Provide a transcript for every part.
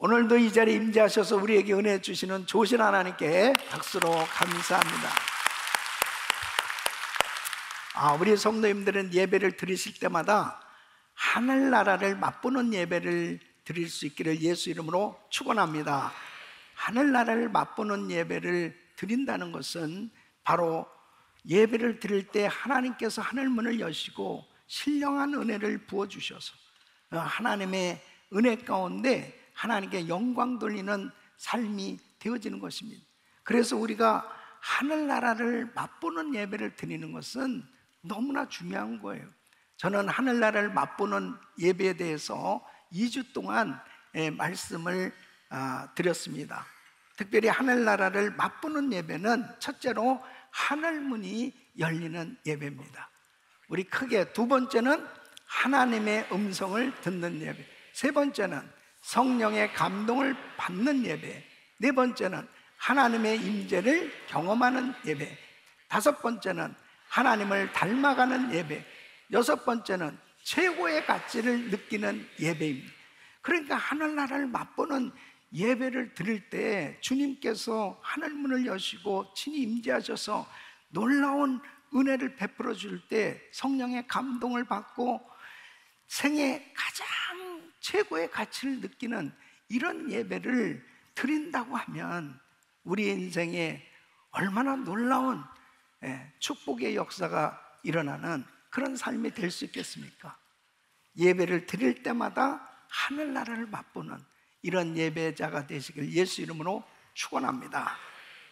오늘도 이 자리에 임재하셔서 우리에게 은혜 주시는 좋으신 하나님께 박수로 감사합니다. 우리 성도님들은 예배를 드리실 때마다 하늘나라를 맛보는 예배를 드릴 수 있기를 예수 이름으로 축원합니다. 하늘나라를 맛보는 예배를 드린다는 것은 바로 예배를 드릴 때 하나님께서 하늘문을 여시고 신령한 은혜를 부어주셔서 하나님의 은혜 가운데 하나님께 영광 돌리는 삶이 되어지는 것입니다. 그래서 우리가 하늘나라를 맛보는 예배를 드리는 것은 너무나 중요한 거예요. 저는 하늘나라를 맛보는 예배에 대해서 2주 동안 말씀을 드렸습니다. 특별히 하늘나라를 맛보는 예배는 첫째로 하늘문이 열리는 예배입니다. 우리 크게 두 번째는 하나님의 음성을 듣는 예배, 세 번째는 성령의 감동을 받는 예배, 네 번째는 하나님의 임재를 경험하는 예배, 다섯 번째는 하나님을 닮아가는 예배, 여섯 번째는 최고의 가치를 느끼는 예배입니다. 그러니까 하늘나라를 맛보는 예배를 드릴 때 주님께서 하늘문을 여시고 친히 임재하셔서 놀라운 은혜를 베풀어 줄 때 성령의 감동을 받고 생애 가장 최고의 가치를 느끼는 이런 예배를 드린다고 하면 우리 인생에 얼마나 놀라운 축복의 역사가 일어나는 그런 삶이 될 수 있겠습니까? 예배를 드릴 때마다 하늘나라를 맛보는 이런 예배자가 되시길 예수 이름으로 축원합니다.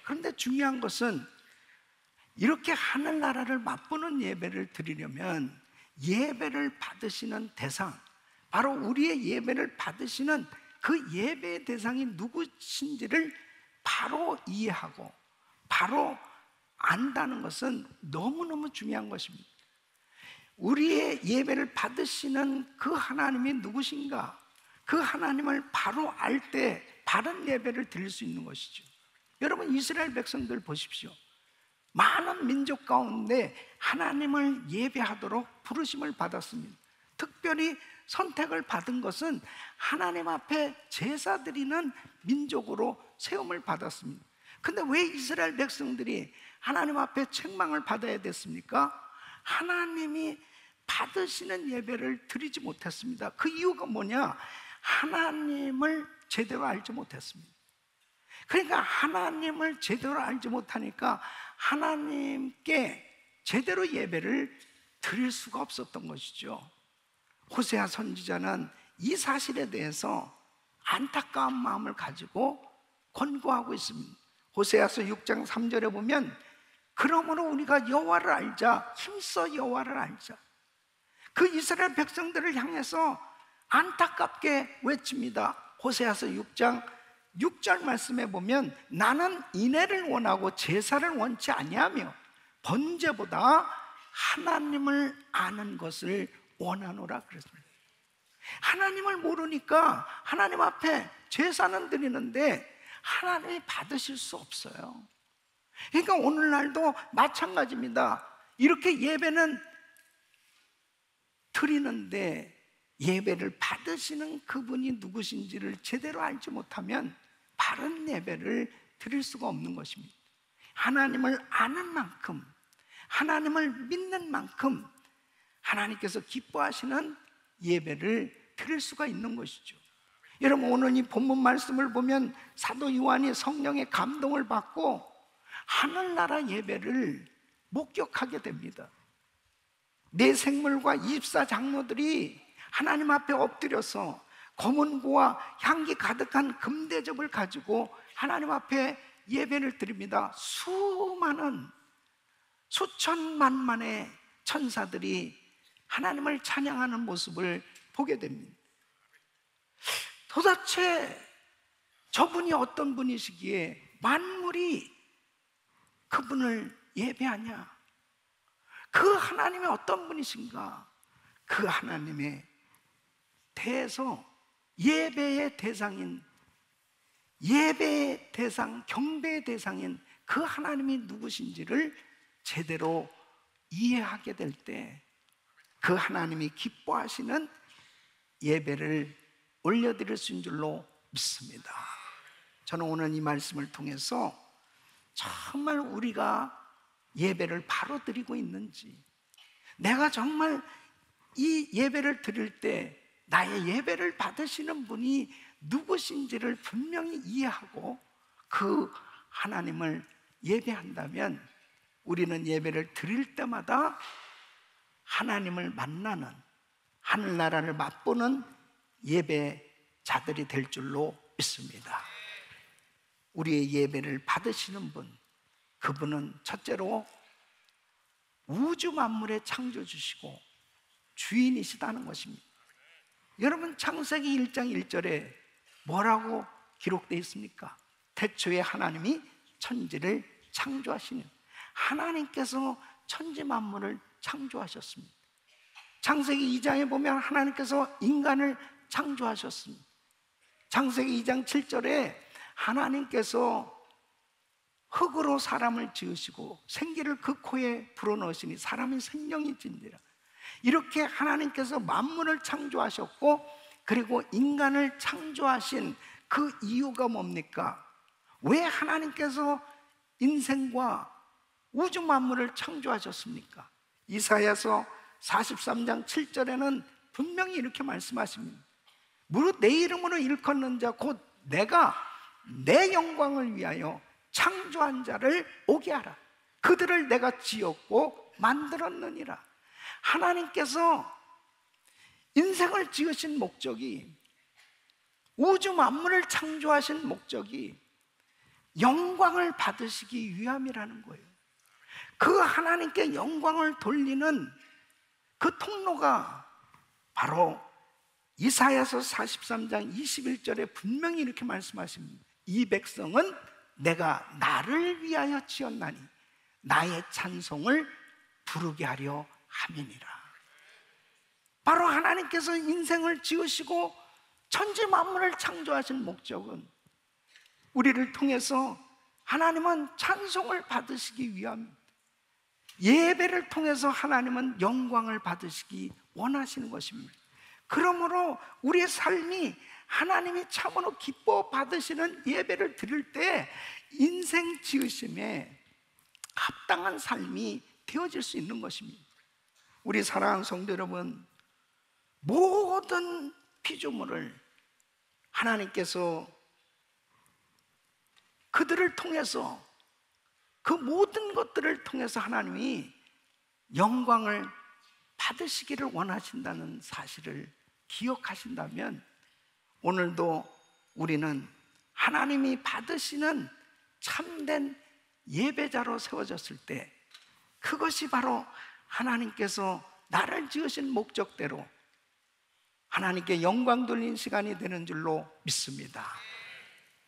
그런데 중요한 것은 이렇게 하늘나라를 맛보는 예배를 드리려면 예배를 받으시는 대상, 바로 우리의 예배를 받으시는 그 예배의 대상이 누구신지를 바로 이해하고 바로 안다는 것은 너무너무 중요한 것입니다. 우리의 예배를 받으시는 그 하나님이 누구신가? 그 하나님을 바로 알 때 바른 예배를 드릴 수 있는 것이죠. 여러분, 이스라엘 백성들 보십시오. 많은 민족 가운데 하나님을 예배하도록 부르심을 받았습니다. 특별히 선택을 받은 것은 하나님 앞에 제사 드리는 민족으로 세움을 받았습니다. 근데 왜 이스라엘 백성들이 하나님 앞에 책망을 받아야 됐습니까? 하나님이 받으시는 예배를 드리지 못했습니다. 그 이유가 뭐냐? 하나님을 제대로 알지 못했습니다. 그러니까 하나님을 제대로 알지 못하니까 하나님께 제대로 예배를 드릴 수가 없었던 것이죠. 호세아 선지자는 이 사실에 대해서 안타까운 마음을 가지고 권고하고 있습니다. 호세아서 6장 3절에 보면 그러므로 우리가 여호와를 알자, 힘써 여호와를 알자. 그 이스라엘 백성들을 향해서 안타깝게 외칩니다. 호세아서 6장 6절 말씀에 보면 나는 인애를 원하고 제사를 원치 아니하며 번제보다 하나님을 아는 것을 원하노라 그랬습니다. 하나님을 모르니까 하나님 앞에 제사는 드리는데 하나님이 받으실 수 없어요. 그러니까 오늘날도 마찬가지입니다. 이렇게 예배는 드리는데 예배를 받으시는 그분이 누구신지를 제대로 알지 못하면 바른 예배를 드릴 수가 없는 것입니다. 하나님을 아는 만큼, 하나님을 믿는 만큼 하나님께서 기뻐하시는 예배를 드릴 수가 있는 것이죠. 여러분, 오늘 이 본문 말씀을 보면 사도 요한이 성령의 감동을 받고 하늘나라 예배를 목격하게 됩니다. 내 생물과 24장로들이 하나님 앞에 엎드려서 검은고와 향기 가득한 금대접을 가지고 하나님 앞에 예배를 드립니다. 수많은 수천만만의 천사들이 하나님을 찬양하는 모습을 보게 됩니다. 도대체 저분이 어떤 분이시기에 만물이 그분을 예배하냐? 그 하나님이 어떤 분이신가? 그 하나님에 대해서 예배의 대상인, 예배의 대상, 경배의 대상인 그 하나님이 누구신지를 제대로 이해하게 될 때 그 하나님이 기뻐하시는 예배를 올려드릴 수 있는 줄로 믿습니다. 저는 오늘 이 말씀을 통해서 정말 우리가 예배를 바로 드리고 있는지, 내가 정말 이 예배를 드릴 때 나의 예배를 받으시는 분이 누구신지를 분명히 이해하고 그 하나님을 예배한다면 우리는 예배를 드릴 때마다 하나님을 만나는, 하늘나라를 맛보는 예배자들이 될 줄로 믿습니다. 우리의 예배를 받으시는 분, 그분은 첫째로 우주 만물의 창조주시고 주인이시다는 것입니다. 여러분, 창세기 1장 1절에 뭐라고 기록되어 있습니까? 태초에 하나님이 천지를 창조하시는, 하나님께서 천지 만물을 창조하셨습니다. 창세기 2장에 보면 하나님께서 인간을 창조하셨습니다. 창세기 2장 7절에 하나님께서 흙으로 사람을 지으시고 생기를 그 코에 불어넣으시니 사람이 생명이 진리라. 이렇게 하나님께서 만물을 창조하셨고, 그리고 인간을 창조하신 그 이유가 뭡니까? 왜 하나님께서 인생과 우주 만물을 창조하셨습니까? 이사야서 43장 7절에는 분명히 이렇게 말씀하십니다. 무릇 내 이름으로 일컫는 자 곧 내가 내 영광을 위하여 창조한 자를 오게 하라. 그들을 내가 지었고 만들었느니라. 하나님께서 인생을 지으신 목적이, 우주 만물을 창조하신 목적이 영광을 받으시기 위함이라는 거예요. 그 하나님께 영광을 돌리는 그 통로가 바로 이사야서 43장 21절에 분명히 이렇게 말씀하십니다. 이 백성은 내가 나를 위하여 지었나니 나의 찬송을 부르게 하려 함이니라. 바로 하나님께서 인생을 지으시고 천지 만물을 창조하신 목적은 우리를 통해서 하나님은 찬송을 받으시기 위함입니다. 예배를 통해서 하나님은 영광을 받으시기 원하시는 것입니다. 그러므로 우리의 삶이 하나님이 참으로 기뻐 받으시는 예배를 드릴 때 인생 지으심에 합당한 삶이 되어질 수 있는 것입니다. 우리 사랑하는 성도 여러분, 모든 피조물을 하나님께서 그들을 통해서, 그 모든 것들을 통해서 하나님이 영광을 받으시기를 원하신다는 사실을 기억하신다면 오늘도 우리는 하나님이 받으시는 참된 예배자로 세워졌을 때 그것이 바로 하나님께서 나를 지으신 목적대로 하나님께 영광 돌린 시간이 되는 줄로 믿습니다.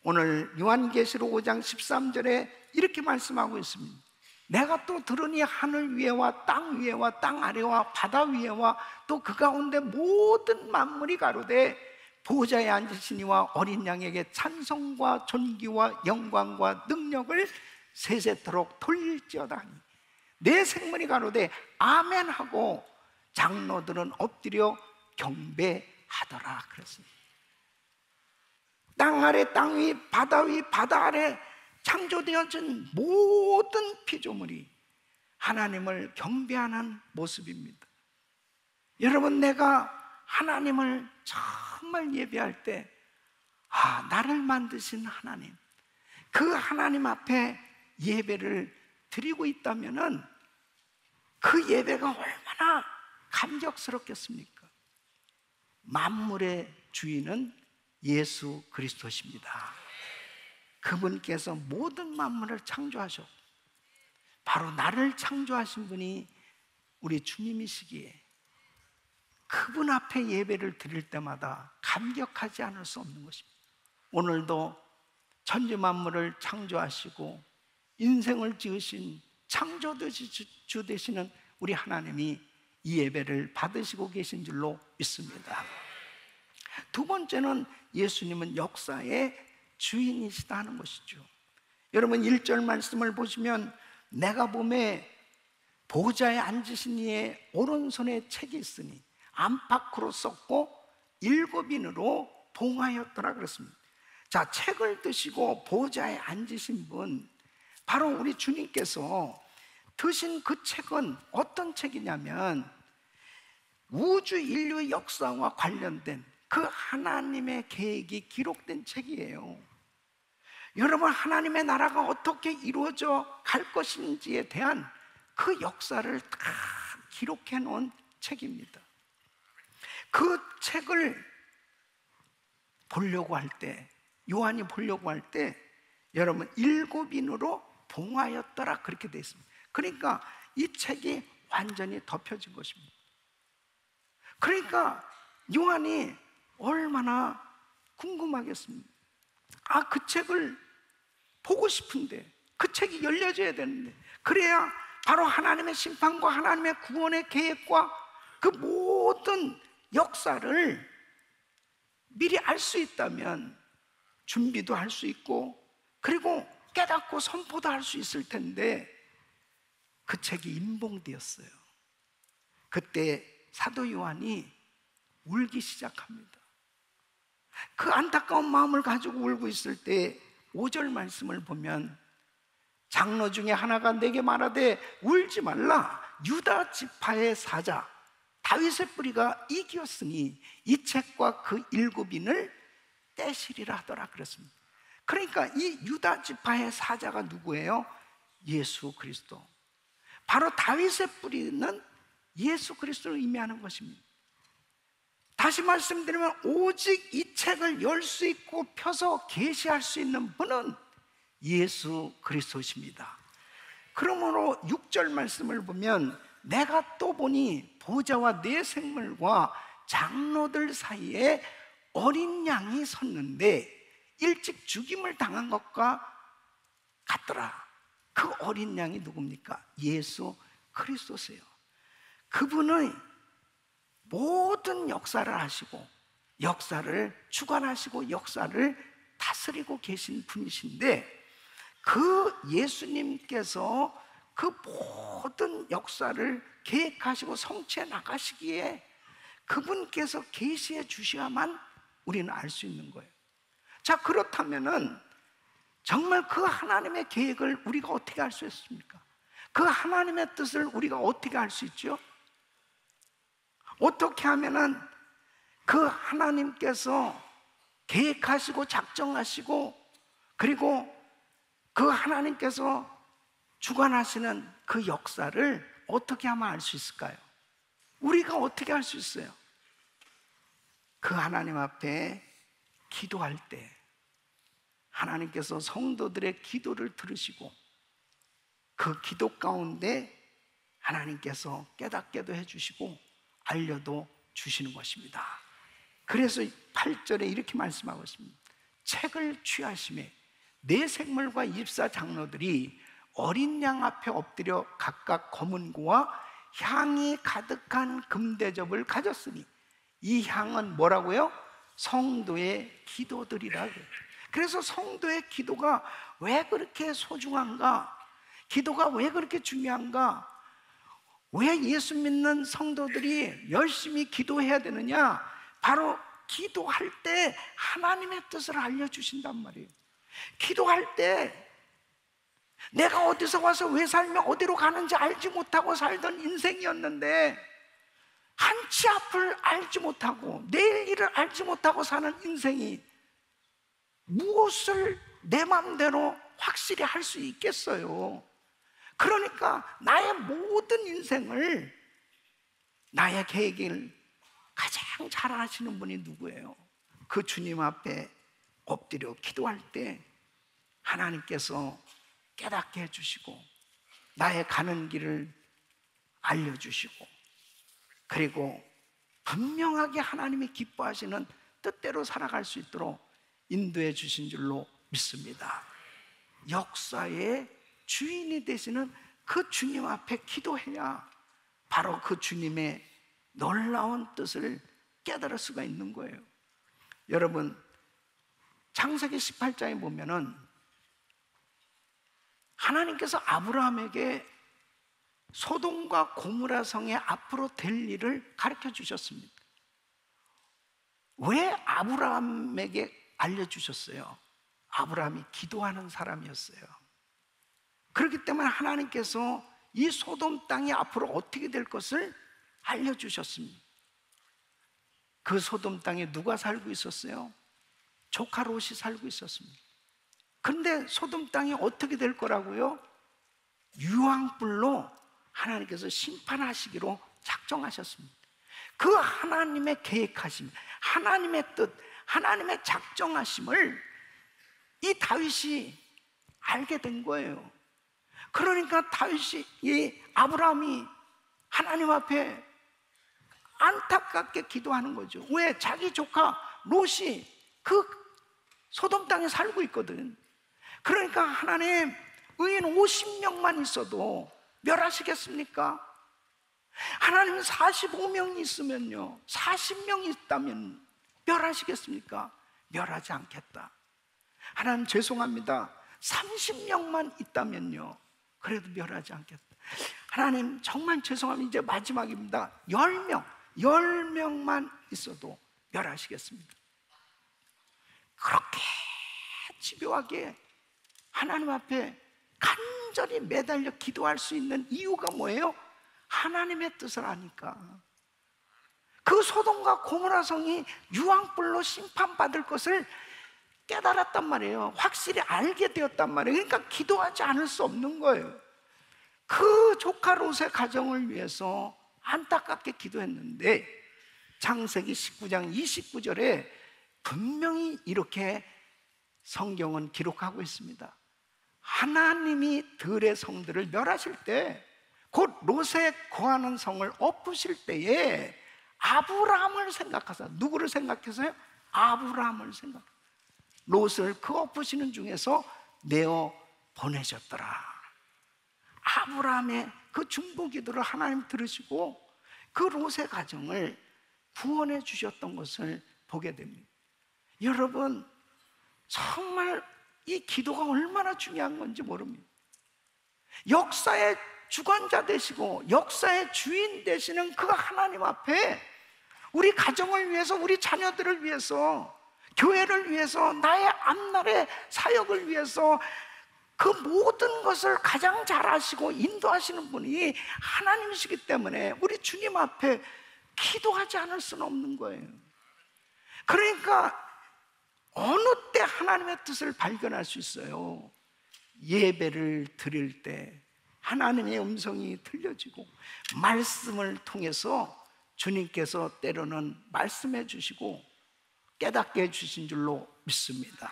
오늘 요한계시록 5장 13절에 이렇게 말씀하고 있습니다. 내가 또 들으니 하늘 위에와 땅 위에와 땅 아래와 바다 위에와 또 그 가운데 모든 만물이 가로되 보좌에 앉으신 이와 어린 양에게 찬송과 존귀와 영광과 능력을 세세토록 돌릴지어다 하니 내 생물이 가로되 아멘 하고 장로들은 엎드려 경배하더라 그랬습니다. 땅 아래 땅 위 바다 위 바다 아래 창조되어진 모든 피조물이 하나님을 경배하는 모습입니다. 여러분, 내가 하나님을 정말 예배할 때 나를 만드신 하나님, 그 하나님 앞에 예배를 드리고 있다면은 그 예배가 얼마나 감격스럽겠습니까? 만물의 주인은 예수 그리스도십니다. 그분께서 모든 만물을 창조하셨고 바로 나를 창조하신 분이 우리 주님이시기에 그분 앞에 예배를 드릴 때마다 감격하지 않을 수 없는 것입니다. 오늘도 천지 만물을 창조하시고 인생을 지으신 창조주 되시는 우리 하나님이 이 예배를 받으시고 계신 줄로 믿습니다. 두 번째는 예수님은 역사의 주인이시다 하는 것이죠. 여러분 1절 말씀을 보시면 내가 보매 보좌에 앉으신 이의 오른손에 책이 있으니 안팎으로 썼고 7인으로 봉하였더라 그랬습니다. 자, 책을 드시고 보좌에 앉으신 분, 바로 우리 주님께서 드신 그 책은 어떤 책이냐면 우주 인류 역사와 관련된 그 하나님의 계획이 기록된 책이에요. 여러분, 하나님의 나라가 어떻게 이루어져 갈 것인지에 대한 그 역사를 다 기록해 놓은 책입니다. 그 책을 보려고 할 때, 요한이 보려고 할 때, 여러분, 7인으로 봉하였더라 그렇게 되어 있습니다. 그러니까 이 책이 완전히 덮여진 것입니다. 그러니까 요한이 얼마나 궁금하겠습니까? 아, 그 책을 보고 싶은데, 그 책이 열려져야 되는데, 그래야 바로 하나님의 심판과 하나님의 구원의 계획과 그 모든 역사를 미리 알 수 있다면 준비도 할 수 있고, 그리고 깨닫고 선포도 할 수 있을 텐데, 그 책이 임봉되었어요. 그때 사도 요한이 울기 시작합니다. 그 안타까운 마음을 가지고 울고 있을 때 5절 말씀을 보면, 장로 중에 하나가 내게 말하되 울지 말라, 유다 지파의 사자 다윗의 뿌리가 이겼으니 이 책과 그 7인을 떼시리라 하더라 그랬습니다. 그러니까 이 유다 지파의 사자가 누구예요? 예수 그리스도. 바로 다윗의 뿌리는 예수 그리스도를 의미하는 것입니다. 다시 말씀드리면 오직 이 책을 열 수 있고 펴서 계시할 수 있는 분은 예수 그리스도십니다. 그러므로 6절 말씀을 보면, 내가 또 보니 보좌와 네 생물과 장로들 사이에 어린 양이 섰는데 일찍 죽임을 당한 것과 같더라. 그 어린 양이 누굽니까? 예수 그리스도세요. 그분의 모든 역사를 하시고 역사를 주관하시고 역사를 다스리고 계신 분이신데, 그 예수님께서 그 모든 역사를 계획하시고 성취해 나가시기에 그분께서 계시해 주셔야만 우리는 알 수 있는 거예요. 자, 그렇다면은 정말 그 하나님의 계획을 우리가 어떻게 알 수 있습니까? 그 하나님의 뜻을 우리가 어떻게 알 수 있죠? 어떻게 하면은 그 하나님께서 계획하시고 작정하시고, 그리고 그 하나님께서 주관하시는 그 역사를 어떻게 하면 알 수 있을까요? 우리가 어떻게 알 수 있어요? 그 하나님 앞에 기도할 때 하나님께서 성도들의 기도를 들으시고 그 기도 가운데 하나님께서 깨닫게도 해주시고 알려도 주시는 것입니다. 그래서 8절에 이렇게 말씀하고 있습니다. 책을 취하심에 네 생물과 24 장로들이 어린 양 앞에 엎드려 각각 검은 고와 향이 가득한 금대접을 가졌으니, 이 향은 뭐라고요? 성도의 기도들이라고. 그래서 성도의 기도가 왜 그렇게 소중한가? 기도가 왜 그렇게 중요한가? 왜 예수 믿는 성도들이 열심히 기도해야 되느냐? 바로 기도할 때 하나님의 뜻을 알려주신단 말이에요. 기도할 때 내가 어디서 와서 왜 살며 어디로 가는지 알지 못하고 살던 인생이었는데, 한치 앞을 알지 못하고 내일 일을 알지 못하고 사는 인생이 무엇을 내 마음대로 확실히 할 수 있겠어요? 그러니까 나의 모든 인생을, 나의 계획을 가장 잘 아시는 분이 누구예요? 그 주님 앞에 엎드려 기도할 때 하나님께서 깨닫게 해주시고 나의 가는 길을 알려주시고, 그리고 분명하게 하나님이 기뻐하시는 뜻대로 살아갈 수 있도록 인도해 주신 줄로 믿습니다. 역사의 주인이 되시는 그 주님 앞에 기도해야 바로 그 주님의 놀라운 뜻을 깨달을 수가 있는 거예요. 여러분, 창세기 18장에 보면은 하나님께서 아브라함에게 소돔과 고모라 성의 앞으로 될 일을 가르쳐 주셨습니다. 왜 아브라함에게 알려주셨어요. 아브라함이 기도하는 사람이었어요. 그렇기 때문에 하나님께서 이 소돔 땅이 앞으로 어떻게 될 것을 알려주셨습니다. 그 소돔 땅에 누가 살고 있었어요? 조카 롯이 살고 있었습니다. 그런데 소돔 땅이 어떻게 될 거라고요? 유황불로 하나님께서 심판하시기로 작정하셨습니다. 그 하나님의 계획하심, 하나님의 뜻, 하나님의 작정하심을 이 다윗이 알게 된 거예요. 그러니까 다윗이, 이 아브라함이 하나님 앞에 안타깝게 기도하는 거죠. 왜? 자기 조카 롯이 그 소돔 땅에 살고 있거든. 그러니까 하나님, 의인 50명만 있어도 멸하시겠습니까? 하나님 45명이 있으면요, 40명이 있다면 멸하시겠습니까? 멸하지 않겠다. 하나님 죄송합니다, 30명만 있다면요, 그래도 멸하지 않겠다. 하나님 정말 죄송합니다, 이제 마지막입니다. 10명만 있어도 멸하시겠습니다. 그렇게 집요하게 하나님 앞에 간절히 매달려 기도할 수 있는 이유가 뭐예요? 하나님의 뜻을 아니까. 그 소돔과 고모라 성이 유황불로 심판받을 것을 깨달았단 말이에요. 확실히 알게 되었단 말이에요. 그러니까 기도하지 않을 수 없는 거예요. 그 조카 롯의 가정을 위해서 안타깝게 기도했는데 창세기 19장 29절에 분명히 이렇게 성경은 기록하고 있습니다. 하나님이 들의 성들을 멸하실 때, 곧 롯에 거하는 성을 엎으실 때에 아브라함을 생각하사, 누구를 생각해서요? 아브라함을 생각. 롯을 그 엎으시는 중에서 내어 보내셨더라. 아브라함의 그 중보 기도를 하나님 들으시고 그 롯의 가정을 구원해 주셨던 것을 보게 됩니다. 여러분, 정말 이 기도가 얼마나 중요한 건지 모릅니다. 역사의 주관자 되시고 역사의 주인 되시는 그 하나님 앞에 우리 가정을 위해서, 우리 자녀들을 위해서, 교회를 위해서, 나의 앞날의 사역을 위해서 그 모든 것을 가장 잘 아시고 인도하시는 분이 하나님이시기 때문에 우리 주님 앞에 기도하지 않을 수는 없는 거예요. 그러니까 어느 때 하나님의 뜻을 발견할 수 있어요? 예배를 드릴 때 하나님의 음성이 들려지고 말씀을 통해서 주님께서 때로는 말씀해 주시고 깨닫게 해주신 줄로 믿습니다.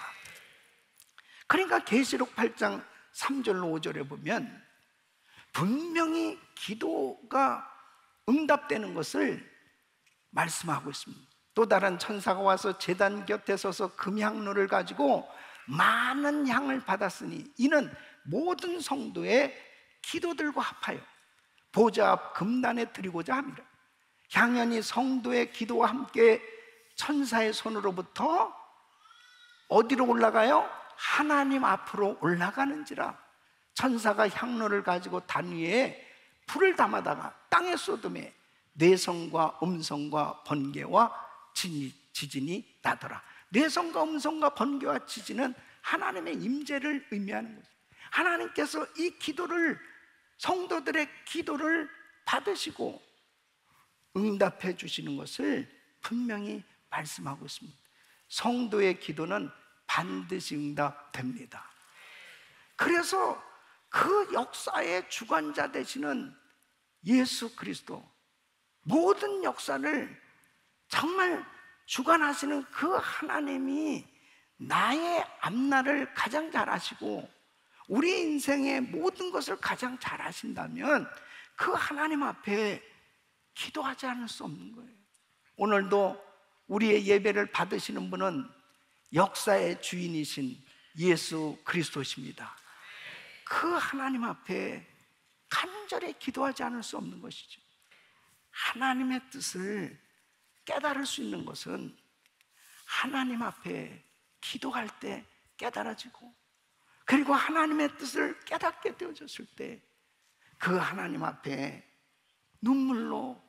그러니까 계시록 8장 3절로 5절에 보면 분명히 기도가 응답되는 것을 말씀하고 있습니다. 또 다른 천사가 와서 제단 곁에 서서 금향로를 가지고 많은 향을 받았으니 이는 모든 성도의 기도들과 합하여 보좌 앞 금단에 드리고자 합니다. 향연이 성도의 기도와 함께 천사의 손으로부터 어디로 올라가요? 하나님 앞으로 올라가는지라. 천사가 향로를 가지고 단 위에 불을 담아다가 땅에 쏟음에 뇌성과 음성과 번개와 지진이 나더라. 뇌성과 음성과 번개와 지진은 하나님의 임재를 의미하는 거죠. 하나님께서 이 기도를, 성도들의 기도를 받으시고 응답해 주시는 것을 분명히 말씀하고 있습니다. 성도의 기도는 반드시 응답됩니다. 그래서 그 역사의 주관자 되시는 예수 그리스도, 모든 역사를 정말 주관하시는 그 하나님이 나의 앞날을 가장 잘 아시고 우리 인생의 모든 것을 가장 잘 아신다면 그 하나님 앞에 기도하지 않을 수 없는 거예요. 오늘도 우리의 예배를 받으시는 분은 역사의 주인이신 예수 그리스도십니다. 그 하나님 앞에 간절히 기도하지 않을 수 없는 것이죠. 하나님의 뜻을 깨달을 수 있는 것은 하나님 앞에 기도할 때 깨달아지고, 그리고 하나님의 뜻을 깨닫게 되어졌을 때 그 하나님 앞에 눈물로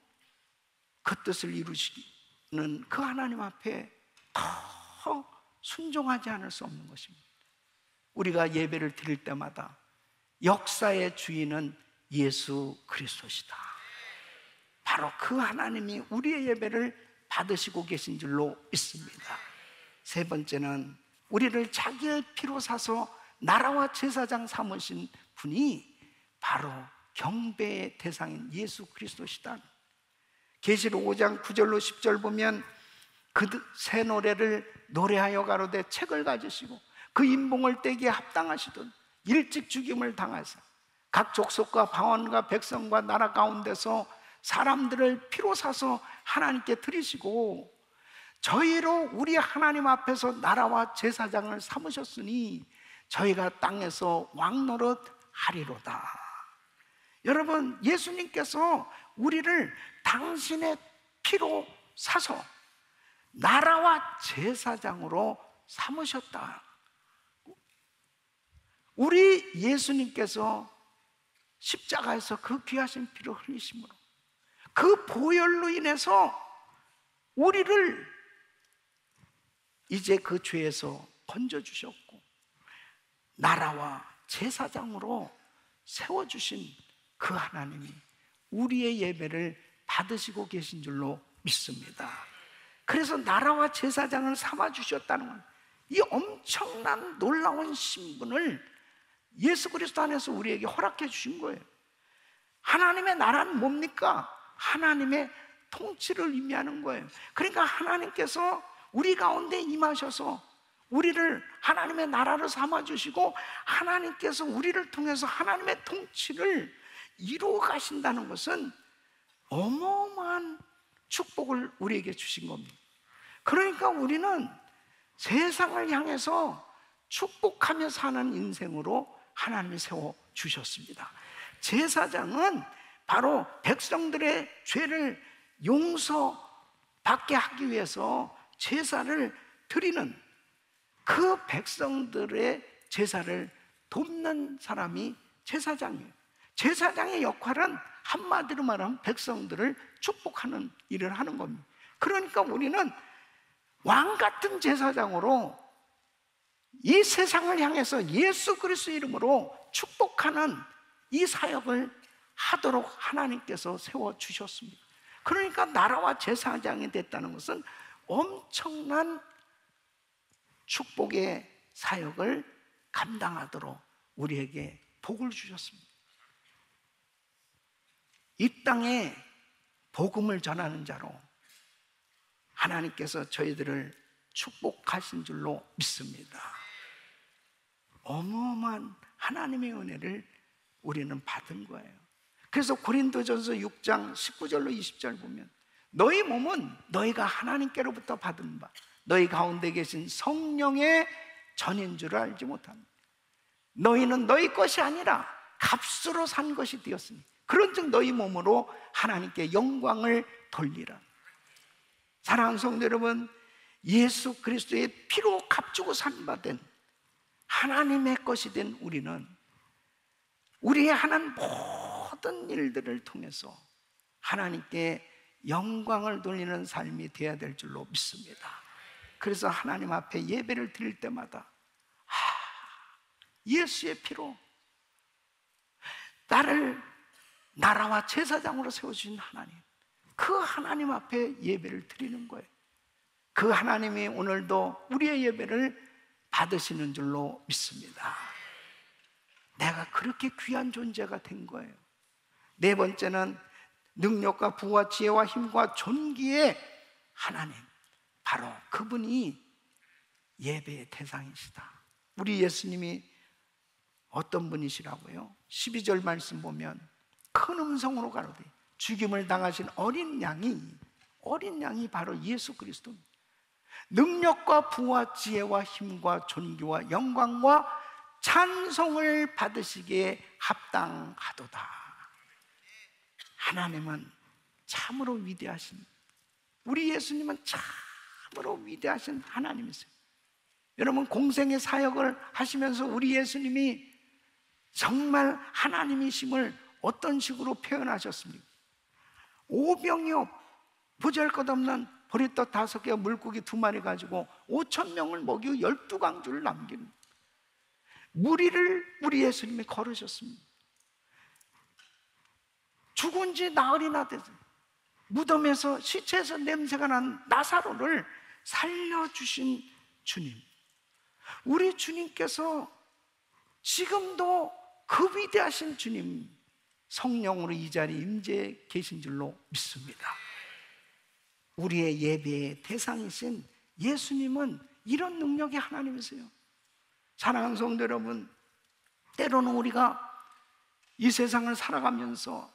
그 뜻을 이루시는 그 하나님 앞에 더 순종하지 않을 수 없는 것입니다. 우리가 예배를 드릴 때마다 역사의 주인은 예수 그리스도시다. 바로 그 하나님이 우리의 예배를 받으시고 계신 줄로 믿습니다. 세 번째는 우리를 자기의 피로 사서 나라와 제사장 삼으신 분이 바로 경배의 대상인 예수 그리스도시다. 계시록 5장 9절로 10절 보면 그 새 노래를 노래하여 가로되 책을 가지시고 그 인봉을 떼기에 합당하시던 일찍 죽임을 당하사 각 족속과 방언과 백성과 나라 가운데서 사람들을 피로 사서 하나님께 드리시고 저희로 우리 하나님 앞에서 나라와 제사장을 삼으셨으니 저희가 땅에서 왕노릇 하리로다. 여러분, 예수님께서 우리를 당신의 피로 사서 나라와 제사장으로 삼으셨다. 우리 예수님께서 십자가에서 그 귀하신 피를 흘리심으로 그 보혈로 인해서 우리를 이제 그 죄에서 건져주셨고 나라와 제사장으로 세워주신 그 하나님이 우리의 예배를 받으시고 계신 줄로 믿습니다. 그래서 나라와 제사장을 삼아주셨다는 건 이 엄청난 놀라운 신분을 예수 그리스도 안에서 우리에게 허락해 주신 거예요. 하나님의 나라는 뭡니까? 하나님의 통치를 의미하는 거예요. 그러니까 하나님께서 우리 가운데 임하셔서 우리를 하나님의 나라로 삼아주시고 하나님께서 우리를 통해서 하나님의 통치를 이루어 가신다는 것은 어마어마한 축복을 우리에게 주신 겁니다. 그러니까 우리는 세상을 향해서 축복하며 사는 인생으로 하나님이 세워주셨습니다. 제사장은 바로 백성들의 죄를 용서받게 하기 위해서 제사를 드리는 그 백성들의 제사를 돕는 사람이 제사장이에요. 제사장의 역할은 한마디로 말하면 백성들을 축복하는 일을 하는 겁니다. 그러니까 우리는 왕 같은 제사장으로 이 세상을 향해서 예수 그리스도 이름으로 축복하는 이 사역을 하도록 하나님께서 세워주셨습니다. 그러니까 나라와 제사장이 됐다는 것은 엄청난 축복의 사역을 감당하도록 우리에게 복을 주셨습니다. 이 땅에 복음을 전하는 자로 하나님께서 저희들을 축복하신 줄로 믿습니다. 어마어마한 하나님의 은혜를 우리는 받은 거예요. 그래서 고린도전서 6장 19절로 20절 보면 너희 몸은 너희가 하나님께로부터 받은 바 너희 가운데 계신 성령의 전인 줄 알지 못합니다. 너희는 너희 것이 아니라 값으로 산 것이 되었으니 그런즉 너희 몸으로 하나님께 영광을 돌리라. 사랑하는 성도 여러분, 예수 그리스도의 피로 값주고 산바된 하나님의 것이 된 우리는 우리의 하는 모든 일들을 통해서 하나님께 영광을 돌리는 삶이 되어야 될 줄로 믿습니다. 그래서 하나님 앞에 예배를 드릴 때마다 예수의 피로 나를 나라와 제사장으로 세워주신 하나님, 그 하나님 앞에 예배를 드리는 거예요. 그 하나님이 오늘도 우리의 예배를 받으시는 줄로 믿습니다. 내가 그렇게 귀한 존재가 된 거예요. 네 번째는 능력과 부와 지혜와 힘과 존귀의 하나님, 바로 그분이 예배의 대상이시다. 우리 예수님이 어떤 분이시라고요? 12절 말씀 보면 큰 음성으로 가로되 죽임을 당하신 어린 양이 바로 예수 그리스도입니다. 능력과 부와 지혜와 힘과 존귀와 영광과 찬송을 받으시기에 합당하도다. 하나님은 참으로 위대하신, 우리 예수님은 참으로 위대하신 하나님이세요. 여러분, 공생의 사역을 하시면서 우리 예수님이 정말 하나님이심을 어떤 식으로 표현하셨습니까? 오병이업, 보잘것없는 보리떡 5개, 물고기 2마리 가지고 5,000명을 먹이고 12강주를 남긴 무리를 우리 예수님이 걸으셨습니다. 죽은 지 나흘이나 됐어요. 무덤에서, 시체에서 냄새가 난 나사로를 살려주신 주님, 우리 주님께서 지금도 그 위대하신 주님 성령으로 이 자리에 임재해 계신 줄로 믿습니다. 우리의 예배의 대상이신 예수님은 이런 능력이 하나님이세요. 사랑하는 성도 여러분, 때로는 우리가 이 세상을 살아가면서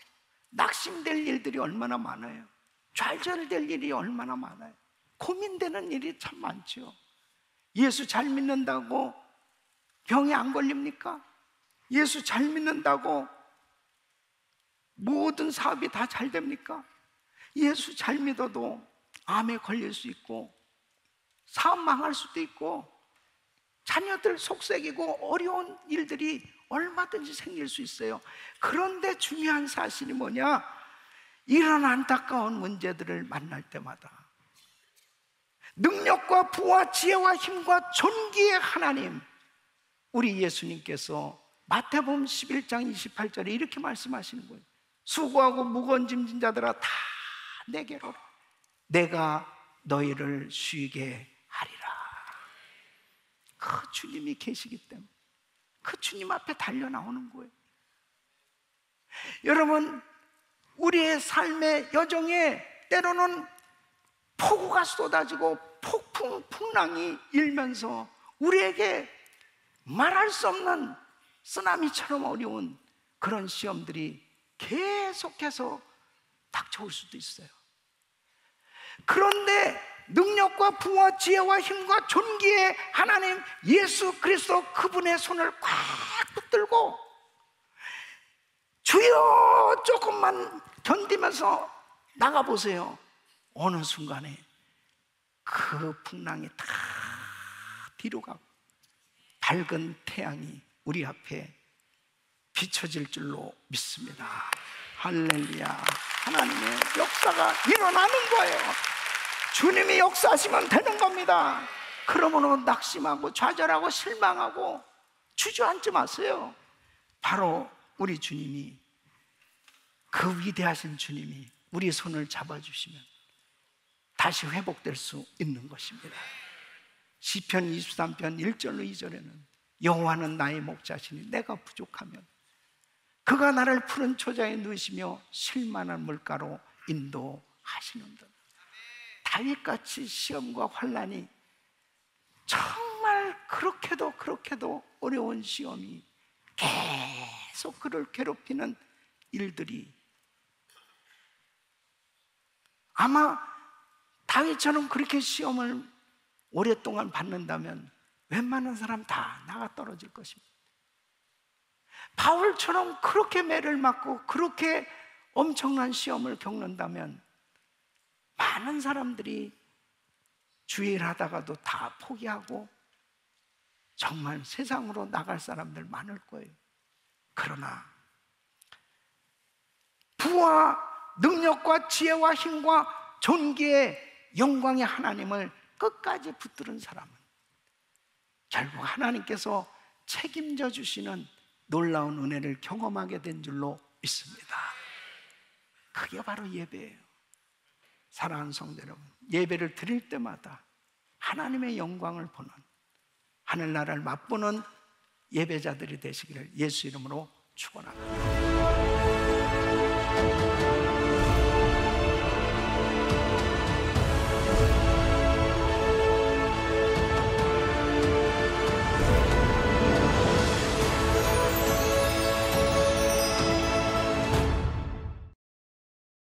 낙심될 일들이 얼마나 많아요. 좌절될 일이 얼마나 많아요. 고민되는 일이 참 많죠. 예수 잘 믿는다고 병에 안 걸립니까? 예수 잘 믿는다고 모든 사업이 다 잘 됩니까? 예수 잘 믿어도 암에 걸릴 수 있고, 사업 망할 수도 있고, 자녀들 속썩이고 어려운 일들이 얼마든지 생길 수 있어요. 그런데 중요한 사실이 뭐냐? 이런 안타까운 문제들을 만날 때마다 능력과 부와 지혜와 힘과 존귀의 하나님, 우리 예수님께서 마태복음 11장 28절에 이렇게 말씀하시는 거예요. 수고하고 무거운 짐진 자들아 다 내게로 오라. 내가 너희를 쉬게 하리라. 그 주님이 계시기 때문에 그 주님 앞에 달려 나오는 거예요. 여러분, 우리의 삶의 여정에 때로는 폭우가 쏟아지고 폭풍, 풍랑이 일면서 우리에게 말할 수 없는 쓰나미처럼 어려운 그런 시험들이 계속해서 닥쳐올 수도 있어요. 그런데 능력과 부와 지혜와 힘과 존귀의 하나님 예수 그리스도, 그분의 손을 꽉 붙들고 주여 조금만 견디면서 나가보세요. 어느 순간에 그 풍랑이 다 뒤로 가고 밝은 태양이 우리 앞에 비춰질 줄로 믿습니다. 할렐루야. 하나님의 역사가 일어나는 거예요. 주님이 역사하시면 되는 겁니다. 그러므로 낙심하고 좌절하고 실망하고 주저앉지 마세요. 바로 우리 주님이, 그 위대하신 주님이 우리 손을 잡아주시면 다시 회복될 수 있는 것입니다. 시편 23편 1절로 2절에는 여호와는 나의 목자시니 내가 부족하면 그가 나를 푸른 초장에 누시며 쉴만한 물가로 인도하시는도다. 다윗같이 시험과 환난이, 정말 그렇게도 어려운 시험이 계속 그를 괴롭히는 일들이, 아마 다윗처럼 그렇게 시험을 오랫동안 받는다면 웬만한 사람 다 나가 떨어질 것입니다. 바울처럼 그렇게 매를 맞고 그렇게 엄청난 시험을 겪는다면 많은 사람들이 주일하다가도 다 포기하고 정말 세상으로 나갈 사람들 많을 거예요. 그러나 부와 능력과 지혜와 힘과 존귀의 영광의 하나님을 끝까지 붙들은 사람은 결국 하나님께서 책임져 주시는 놀라운 은혜를 경험하게 된 줄로 믿습니다. 그게 바로 예배예요. 사랑하는 성도 여러분, 예배를 드릴 때마다 하나님의 영광을 보는, 하늘나라를 맛보는 예배자들이 되시기를 예수 이름으로 축원합니다.